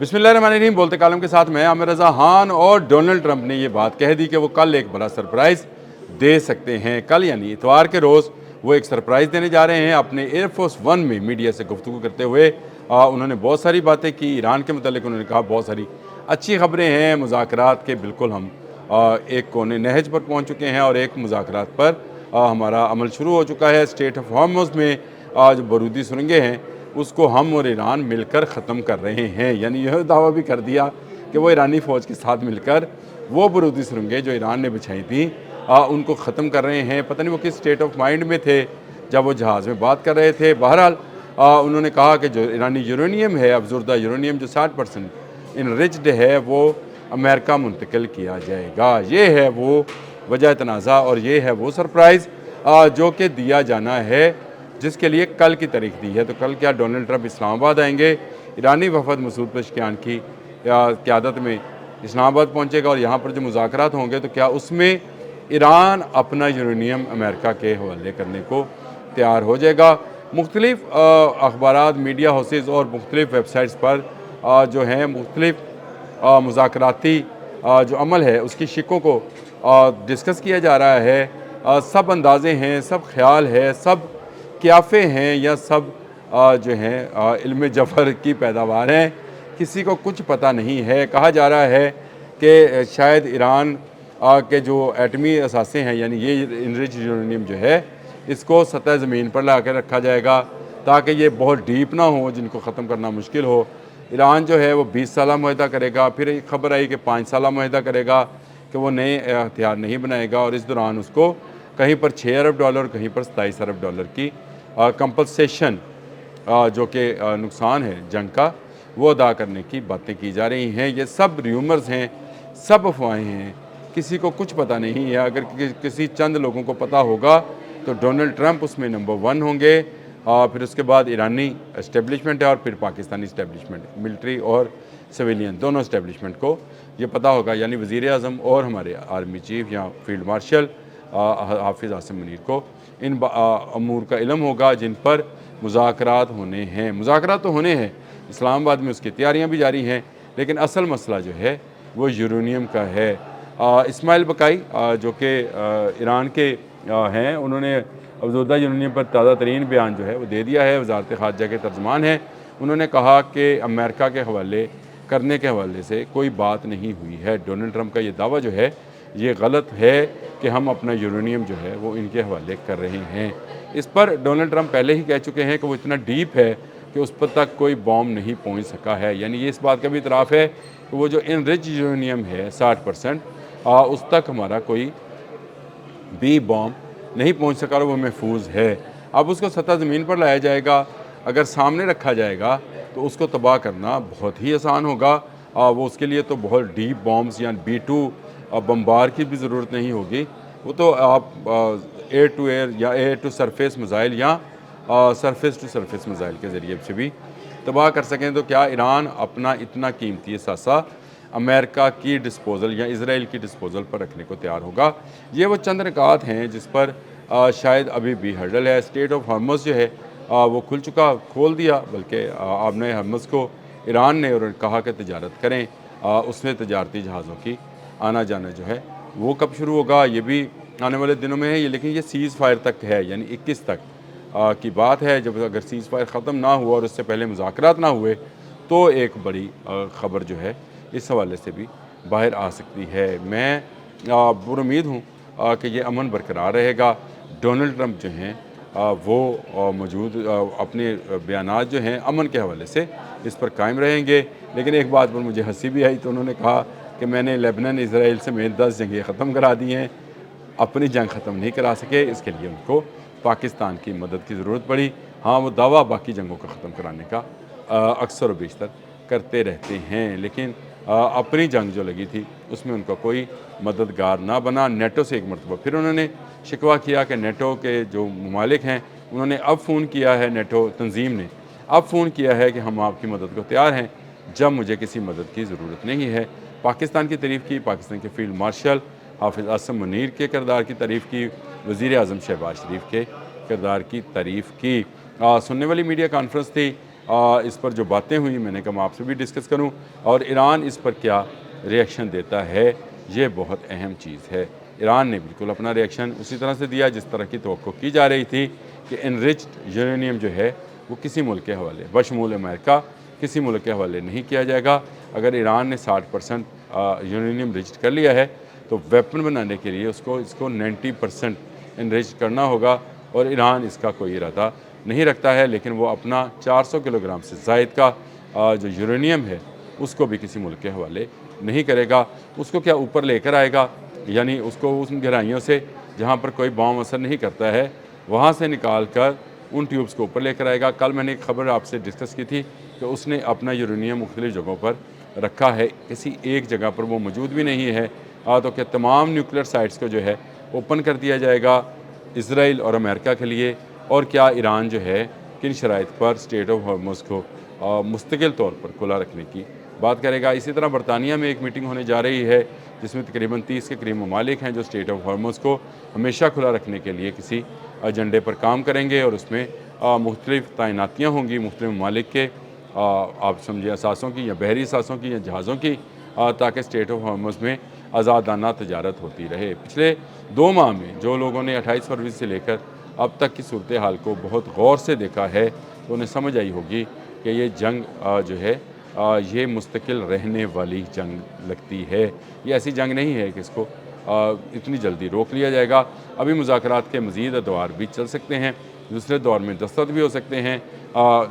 बिस्मिल्लाहिर्रहमानिर्रहीम। बोलते कालम के साथ मैं आमिर रज़ा खान। और डोनाल्ड ट्रंप ने ये बात कह दी कि वो कल एक बड़ा सरप्राइज़ दे सकते हैं। कल यानी इतवार के रोज़ वो एक सरप्राइज़ देने जा रहे हैं। अपने एयरफोर्स वन में मीडिया से गुफ्तगू करते हुए उन्होंने बहुत सारी बातें की। ईरान के मुतालिक उन्होंने कहा बहुत सारी अच्छी खबरें हैं। मुज़ाकरात के बिल्कुल हम एक कोने नहज पर पहुँच चुके हैं और एक मुज़ाकरात पर हमारा अमल शुरू हो चुका है। स्ट्रेट ऑफ हॉर्मुज़ में जो बारूदी सुरंगें हैं उसको हम और ईरान मिलकर ख़त्म कर रहे हैं। यानी यह दावा भी कर दिया कि वो ईरानी फ़ौज के साथ मिलकर वो बारूदी सुरंगें जो ईरान ने बिछाई थी उनको ख़त्म कर रहे हैं। पता नहीं वो किस स्टेट ऑफ माइंड में थे जब वो जहाज़ में बात कर रहे थे। बहरहाल उन्होंने कहा कि जो ईरानी यूरेनियम है, अफजुर्दा यूरेनियम जो 60% इनरिच्ड है, वो अमेरिका मुंतकिल किया जाएगा। ये है वो वजह तनाज़ा और ये है वो सरप्राइज़ जो कि दिया जाना है, जिसके लिए कल की तारीख दी है। तो कल क्या डोनाल्ड ट्रंप इस्लामाबाद आएंगे? ईरानी वफद मसूद पेशकियान की क़यादत में इस्लामाबाद पहुँचेगा और यहाँ पर जो मुज़ाकरात होंगे तो क्या उसमें ईरान अपना यूरेनियम अमेरिका के हवाले करने को तैयार हो जाएगा? मुख्तलिफ़ अखबारात, मीडिया हाउसेस और मुख्तलिफ़ वेबसाइट्स पर जो हैं मुख्तलिफ़ मुज़ाकराती जो अमल है उसकी शिकों को डिस्कस किया जा रहा है। सब अंदाज़े हैं, सब ख्याल है, सब क्याफ़े हैं या सब जो हैं इल्म जफ़र की पैदावार हैं। किसी को कुछ पता नहीं है। कहा जा रहा है कि शायद ईरान के जो एटमी असासे हैं, यानी ये इनरिच यूरेनियम जो है, इसको सतह ज़मीन पर ला के रखा जाएगा ताकि ये बहुत डीप ना हो, जिनको ख़त्म करना मुश्किल हो। ईरान जो है वो 20 साला मुआहदा करेगा। फिर एक खबर आई कि 5 साला मुआहदा करेगा कि वो नए हथियार नहीं बनाएगा और इस दौरान उसको कहीं पर $6 अरब, कहीं पर $27 अरब की कंपनसेशन जो कि नुकसान है जंग का, वो अदा करने की बातें की जा रही हैं। ये सब र्यूमर्स हैं, सब अफवाहें हैं, किसी को कुछ पता नहीं है। अगर किसी चंद लोगों को पता होगा तो डोनाल्ड ट्रंप उसमें नंबर 1 होंगे। फिर उसके बाद ईरानी इस्टेब्लिशमेंट है और फिर पाकिस्तानी इस्टेब्लिशमेंट, मिलिट्री और सिविलियन दोनों इस्टेब्लिशमेंट को ये पता होगा। यानी वज़ीर आज़म और हमारे आर्मी चीफ या फील्ड मार्शल हाफिज़ आसिम मुनीर को इन अमूर का इल्म होगा जिन पर मुज़ाकरात होने हैं। मुज़ाकरात तो होने हैं, इस्लामाबाद में उसकी तैयारियां भी जारी हैं, लेकिन असल मसला जो है वो यूरेनियम का है। इस्माइल बकाई जो कि ईरान के हैं, उन्होंने अफजुर्दा यूरेनियम पर ताज़ा तरीन बयान जो है वो दे दिया है। वज़ारत ख़ारजा के तर्जुमान हैं। उन्होंने कहा कि अमेरिका के हवाले करने के हवाले से कोई बात नहीं हुई है। डोनाल्ड ट्रंप का ये दावा जो है ये गलत है कि हम अपना यूरेनियम जो है वो इनके हवाले कर रहे हैं। इस पर डोनाल्ड ट्रंप पहले ही कह चुके हैं कि वो इतना डीप है कि उस पर तक कोई बॉम्ब नहीं पहुंच सका है। यानी ये इस बात का भी इतराफ़ है कि वो जो इनरिच यूरेनियम है 60%, उस तक हमारा कोई भी बॉम्ब नहीं पहुंच सका और वो महफूज है। अब उसको सतह ज़मीन पर लाया जाएगा। अगर सामने रखा जाएगा तो उसको तबाह करना बहुत ही आसान होगा। वो उसके लिए तो बहुत डीप बॉम्ब्स या B2 बम्बार की भी ज़रूरत नहीं होगी। वो तो आप एयर टू एयर या एयर टू सरफेस मिज़ाइल या सरफेस टू सरफेस मिज़ाइल के ज़रिए से भी तबाह कर सकें। तो क्या ईरान अपना इतना कीमती असासा अमेरिका की डिस्पोज़ल या इसराइल की डिस्पोज़ल पर रखने को तैयार होगा? ये वो चंद निकात हैं जिस पर शायद अभी भी हर्डल है। स्ट्रेट ऑफ हॉर्मुज़ जो है वो खोल दिया, बल्कि आपने हॉर्मुज़ को ईरान ने और कहा कि तजारत करें। उसमें तजारती जहाज़ों की आना जाना जो है वो कब शुरू होगा, ये भी आने वाले दिनों में है ये। लेकिन ये सीज़ फायर तक है, यानी 21 तक की बात है। जब अगर सीज़ फायर ख़त्म ना हुआ और उससे पहले मुज़ाकरात ना हुए तो एक बड़ी ख़बर जो है इस हवाले से भी बाहर आ सकती है। मैं पुरुम्मीद हूँ कि ये अमन बरकरार रहेगा। डोनाल्ड ट्रंप जो हैं वो मौजूद अपने बयानात जो हैं अमन के हवाले से इस पर कायम रहेंगे। लेकिन एक बात पर मुझे हंसी भी आई, तो उन्होंने कहा कि मैंने लेबनान इसराइल समेत 10 जंगें ख़त्म करा दी हैं, अपनी जंग ख़त्म नहीं करा सके, इसके लिए उनको पाकिस्तान की मदद की ज़रूरत पड़ी। हाँ, वो दावा बाकी जंगों को ख़त्म कराने का अक्सर व बेशतर करते रहते हैं, लेकिन अपनी जंग जो लगी थी उसमें उनका कोई मददगार ना बना। नेटो से एक मरतबा फिर उन्होंने शिकवा किया कि नेटो के जो ममालिक हैं उन्होंने अब फ़ोन किया है, नेटो तंजीम ने अब फ़ोन किया है कि हम आपकी मदद को तैयार हैं जब मुझे किसी मदद की ज़रूरत नहीं है। पाकिस्तान की तारीफ़ की, पाकिस्तान के फील्ड मार्शल हाफिज़ आसिम मुनीर के किरदार की तारीफ़ की, वज़ीर आज़म शहबाज शरीफ के किरदार की तारीफ़ की। सुनने वाली मीडिया कॉन्फ्रेंस थी اس پر جو باتیں ہوئی میں نے کہا میں آپ سے بھی ڈسکس کروں، اور ایران اس پر کیا ریئیکشن دیتا ہے، یہ بہت اہم چیز ہے۔ ایران نے بالکل اپنا ریئیکشن اسی طرح سے دیا جس طرح کی توقع کی جا رہی تھی کہ انریچڈ یورینیم جو ہے وہ کسی ملک کے حوالے بشمول امریکہ کسی ملک کے حوالے نہیں کیا جائے گا۔ اگر ایران نے 60% یورینیم ریچڈ کر لیا ہے تو ویپن بنانے کے لیے اس کو 90% انریچ کرنا ہوگا، اور ایران اس کا کوئی ارادہ نہیں رکھتا ہے، لیکن وہ اپنا 400 کلو گرام سے زائد کا جو یورینیم ہے اس کو بھی کسی ملک کے حوالے نہیں کرے گا۔ اس کو کیا اوپر لے کر آئے گا، یعنی اس کو اس گہرائیوں سے جہاں پر کوئی بام اثر نہیں کرتا ہے وہاں سے نکال کر ان ٹیوبز کو اوپر لے کر آئے گا۔ کل میں نے ایک خبر آپ سے ڈسکس کی تھی کہ اس نے اپنا یورینیم مختلف جگہوں پر رکھا ہے، کسی ایک جگہ پر وہ موجود بھی نہیں ہے، تو کہ تمام نیوکلیر سائٹس کو جو ہے اوپن کر دیا جائے گا اسرائیل اور امریکہ کے لیے، اور کیا ایران جو ہے کن شرائط پر اسٹریٹ آف ہارمز کو مستقل طور پر کھلا رکھنے کی بات کرے گا۔ اسی طرح برطانیہ میں ایک میٹنگ ہونے جا رہی ہے جس میں تقریباً 30 کے قریب ممالک ہیں جو اسٹریٹ آف ہارمز کو ہمیشہ کھلا رکھنے کے لیے کسی ایجنڈے پر کام کریں گے، اور اس میں مختلف تعیناتیاں ہوں گی مختلف ممالک کے، آپ سمجھے اثاثوں کی یا بحری اثاثوں کی یا جہازوں کی، تاکہ اسٹریٹ آف ہارمز میں آزادانہ تجارت ہوتی رہے۔ پچھلے 2 ماہ میں جو لوگوں نے 28 فروری سے لے کر اب تک کی صورتحال کو بہت غور سے دیکھا ہے تو انہیں سمجھ آئی ہوگی کہ یہ جنگ جو ہے یہ مستقل رہنے والی جنگ لگتی ہے، یہ ایسی جنگ نہیں ہے کہ اس کو اتنی جلدی روک لیا جائے گا۔ ابھی مذاکرات کے مزید ادوار بھی چل سکتے ہیں، دوسرے دور میں دستخط بھی ہو سکتے ہیں،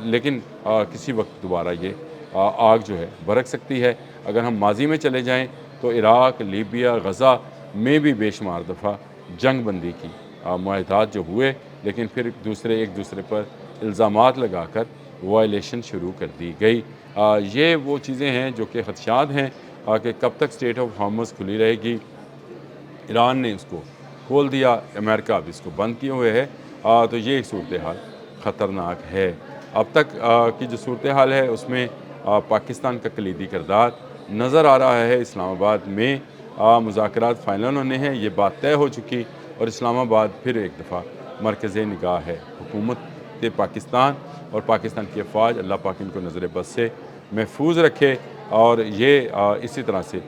لیکن کسی وقت دوبارہ یہ آگ جو ہے بھڑک سکتی ہے۔ اگر ہم ماضی میں چلے جائیں تو عراق، لیبیا، غزہ میں بھی بے شمار دفعہ جنگ بندی کی معاہدات جو ہوئے، لیکن پھر ایک دوسرے پر الزامات لگا کر وائلیشن شروع کر دی گئی۔ یہ وہ چیزیں ہیں جو کہ خدشات ہیں کہ کب تک اسٹریٹ آف ہارمز کھلی رہے گی۔ ایران نے اس کو کھول دیا، امریکہ اب اس کو بند کیے ہوئے ہے، تو یہ ایک صورتحال خطرناک ہے۔ اب تک کی جو صورتحال ہے اس میں پاکستان کا کلیدی کردار نظر آ رہا ہے۔ اسلام آباد میں مذاکرات فائنل ہونے ہیں، یہ بات طے ہو چکی، اور اسلام آباد پھر ایک دفعہ مرکز نگاہ ہے۔ حکومت پاکستان اور پاکستان کی افواج، اللہ پاک ان کو نظر بد سے محفوظ رکھے، اور یہ اسی طرح سے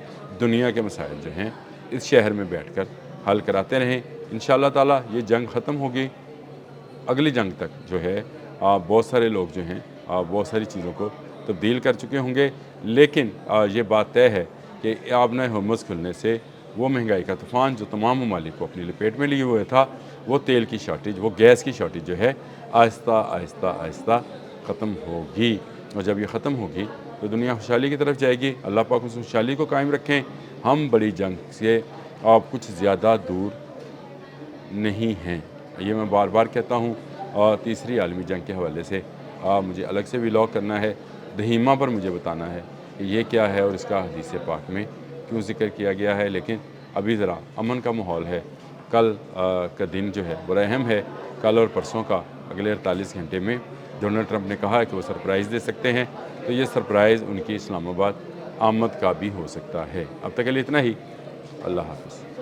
دنیا کے مسائل جو ہیں اس شہر میں بیٹھ کر حل کراتے رہیں۔ انشاءاللہ تعالی یہ جنگ ختم ہوگی۔ اگلی جنگ تک جو ہے بہت سارے لوگ جو ہیں بہت ساری چیزوں کو تبدیل کر چکے ہوں گے، لیکن یہ بات طے ہے کہ آبنہ ہرمز کھلنے سے وہ مہنگائی کا طوفان جو تمام ممالک کو اپنی لپیٹ میں لیے ہوئے تھا، وہ تیل کی شارٹیج، وہ گیس کی شارٹیج جو ہے آہستہ آہستہ آہستہ ختم ہوگی، اور جب یہ ختم ہوگی تو دنیا خوشحالی کی طرف جائے گی۔ اللہ پاک اس خوشحالی کو قائم رکھیں۔ ہم بڑی جنگ سے کچھ زیادہ دور نہیں ہیں، یہ میں بار بار کہتا ہوں، اور تیسری عالمی جنگ کے حوالے سے مجھے الگ سے ولاگ کرنا ہے، دہیمہ پر مجھے بتانا ہے کہ یہ کیا ہے اور اس کا حدیث پاک میں کیوں ذکر کیا گیا ہے، لیکن ابھی ذرا امن کا ماحول ہے۔ کل کا دن جو ہے بڑا اہم ہے، کل اور پرسوں کا اگلے 48 گھنٹے میں ڈونلڈ ٹرمپ نے کہا ہے کہ وہ سرپرائز دے سکتے ہیں، تو یہ سرپرائز ان کی اسلام آباد آمد کا بھی ہو سکتا ہے۔ اب تک کے لیے اتنا ہی، اللہ حافظ۔